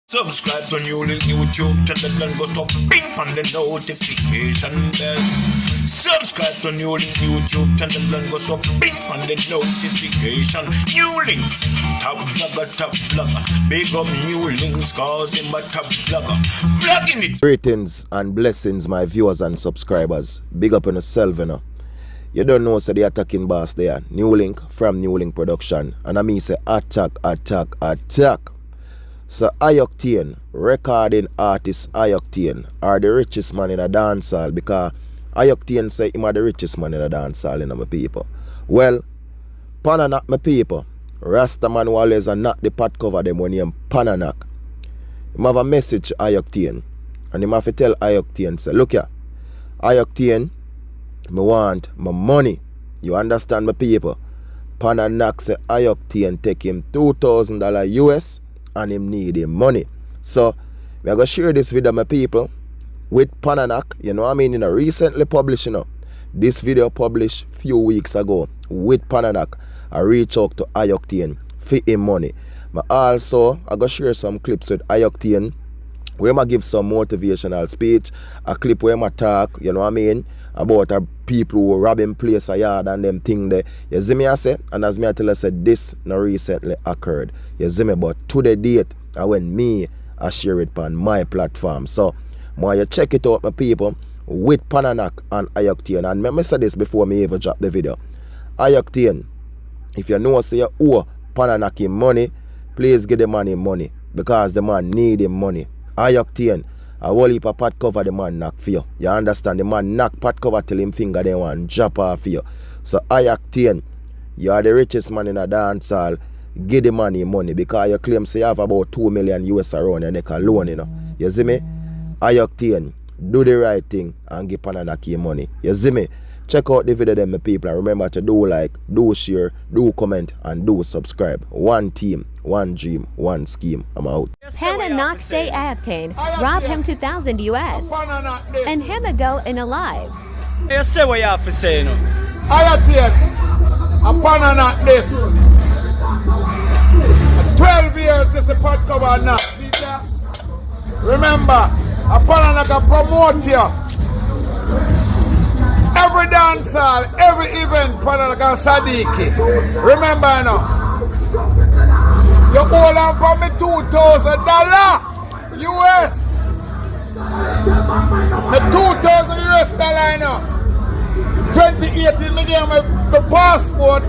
Subscribe to NEWLINK YouTube channel and go to ping on the notification bell. Subscribe to NEWLINK YouTube channel and go to ping on the notification. NEWLINKs, top vlogger. Big up NEWLINKs, cause him a top vlogger. Vlogging it. Greetings and blessings, my viewers and subscribers. Big up on yourself, you know. You don't know, so the attacking boss there. NEWLINK from NEWLINK Production. And I mean say attack. So Ioctane, recording artist Ioctane, are the richest man in a dancehall, because Ioctane say him are the richest man in a dancehall, you know, my people. Well, Pananack, my people. Rasta man who always knock the pot cover them when him Pananack. He have a message to Ioctane, and he have to tell Ioctane, say, look here, Ioctane, me want my money. You understand, my people? Pananack say Ioctane take him $2,000 US and him need him money. So we are going to share this video, my people, with Pananack. You know what I mean? You know, recently published, you know. This video published few weeks ago with Pananack. I reach out to Ioctane for him money. But also I going to share some clips with Ioctane where I give some motivational speech, a clip where I talk, you know what I mean, about people who robbing place a yard and them thing there. You see me I say, and as me I tell you, said this no recently occurred. You see me, but to the date and when me I share it on my platform. So when you check it out, my people, with Pananack and Ioctane. And me say this before me even drop the video. Ioctane, if you know say you owe Pananack him money, please give the man him money, because the man need him money. Ioctane, a whole heap of pot cover the man knock for you. You understand? The man knock pot cover till him finger then one drop off for you. So Ioctane, you are the richest man in a dance hall. Give the money money, because you claim say you have about 2 million US around your neck alone, you know. You see me? Ioctane, do the right thing and give Pananack your money. You see me? Check out the video then, my people, and remember to do like, do share, do comment, and do subscribe. One team, one dream, one scheme. I'm out. Pananack say Ioctane rob him 2,000 US and him a go in alive. You say what you have to say, you know. Ioctane, a Pananack this. 12 years is the pot cover now. See that? Remember, a Pananack can promote you. Every dance hall, every event, Pananack and Sadiki. Remember now. You hold on for me $2,000 US. Me $2,000 US now. 2018, me give me the passport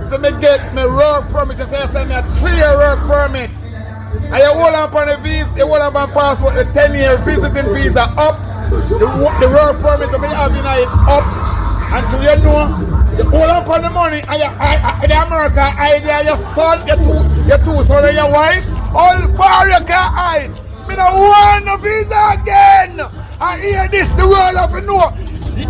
for me get my work permit. You say you send me a 3-year work permit. And you hold on for the visa, you hold on for the passport, the 10-year visiting visa up. The work permit I have in it up until you know you hold up on the money and the America idea your son, your two son and your wife, all far you can't hide. Me don't want no visa again. I hear this, the world of you know. You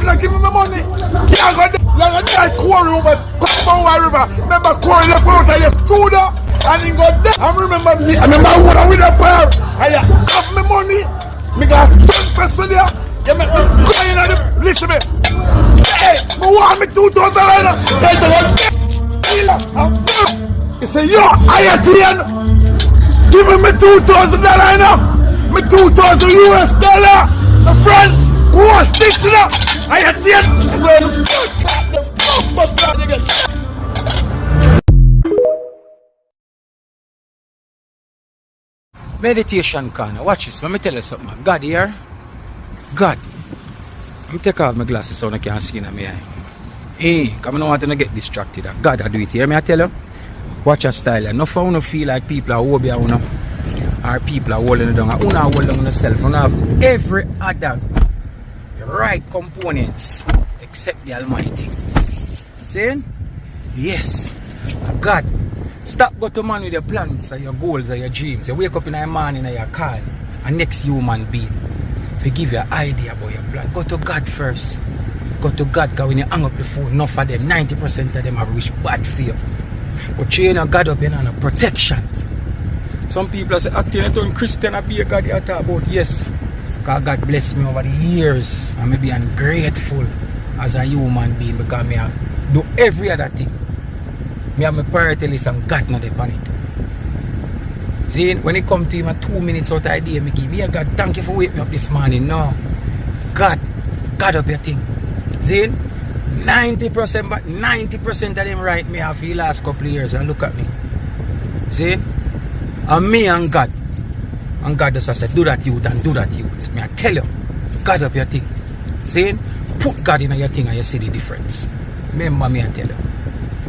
not give me my money. You got that quarry over Come River. Remember quarry left out of your studio and he got there. I remember me, I remember what with a bar and you have my money. Me got some press for you. You make me go in and listen me. Hey, me want me $2,000. He say, yo, Ioctane, give me $2,000 now. Me $2,000 US. My friend, who was this now? Ioctane, well, Meditation corner. Watch this. Let me tell you something. God here. God. Let me take off my glasses so I can see in my eye. Hey, come on, I don't want to get distracted. God, I do it here. May I tell you? Watch your style. Enough for you feel like people are over you, or people are holding it down. You are holding yourself. You have every other right components except the Almighty. Saying? Yes. God. Stop go to man with your plans and your goals and your dreams. You wake up in the morning and you call a next human being to give you an idea about your plan. Go to God first. Go to God, because when you hang up the phone, enough of them, 90% of them have wish bad for you. But you know God up in on a protection. Some people say, Ioctane, turn Christian and be a God you talk about. Yes. Because God bless me over the years. And me be ungrateful as a human being, because me do every other thing. Me have my priority list and God not upon it. See, when it come to him at 2 minutes out of the day, me give me, God, thank you for waking me up this morning. No. God up your thing. See, 90%, but 90% of them right me after the last couple of years and look at me. See? And me and God just said, do that youth and do that youth. Me I tell you, God up your thing. See? Put God in your thing and you see the difference. Remember me I tell you.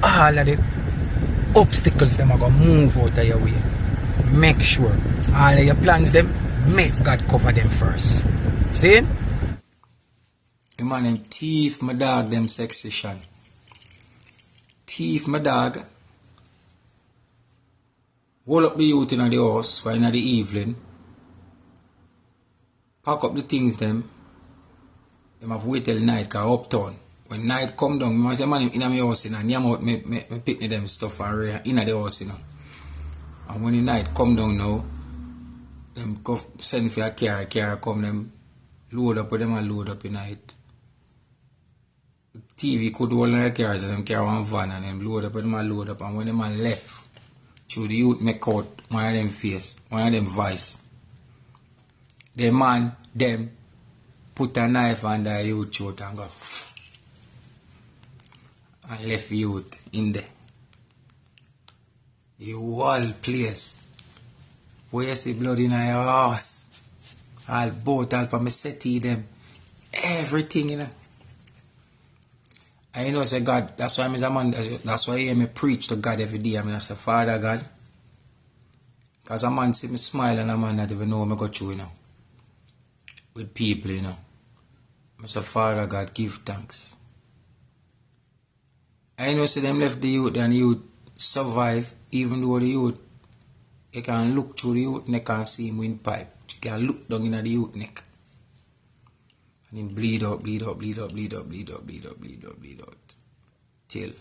All of the obstacles them are going to move out of your way. Make sure all of your plans them, make God cover them first. See? The man them thief my dog them section. Thief my dog. Hold up the youth in the house for in the evening. Pack up the things them. Them have wait till night cause uptown. When night come down, I say man in my house and I'm out me picnic them stuff and in the house, you know. And when the night come down now, them go send for a car come them load up with them and load up in night. TV could hold on the cars and them carry one van and them load up with them and load up, and when them man left, through the youth make out one of them face, one of them voice. The man them put a knife under the youth throat and go and left youth in there. The whole place where you see blood in your house, all boat, all for me settee them, everything, you know. And you know, say God, that's why I'm a man, that's why I hear me preach to God every day. I mean, I say, Father God, because a man see me smile and a man not even know what I go through, you know, with people, you know. I say, Father God, give thanks. I know, see them left the youth and the youth survive, even though the youth, you can look through the youth neck and see him windpipe. You can look down in the youth neck. And him bleed out. Till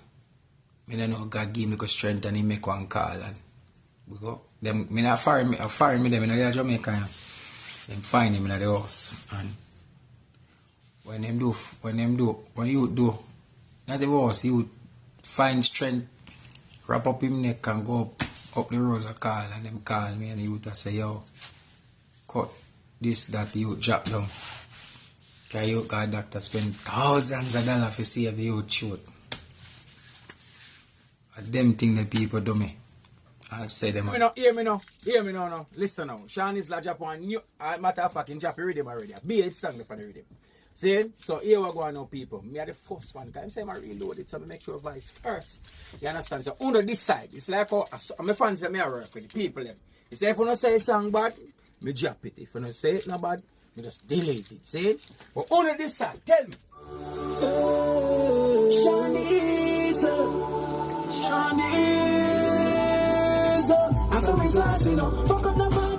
I don't know God give me strength and he make one call and we go. Them me not fire me them in the Jamaican. Them find him in the house and when you do not the house, he would find strength, wrap up him neck and go up the road and call, and them call me and he would say, yo, cut this, that, you drop down. Because you got doctor spend thousands of dollars to save the youth shoot. And them thing that people do me. I say them. Hear me now. Listen now. Sean is like Japan. Matter of fact, in Japan, read them already. Be song upon the rhythm. See? So here we go now, people. Me are the first one. Because I'm saying I reload it, so I make sure voice first. You understand? So under this side, it's like how my fans that me I work with, the people them. You say if you don't say a song bad, me drop it. If you don't say it no bad, me just delete it. See? But under this side, tell me. Shawnee's I'm so fast, you know. Fuck up the man.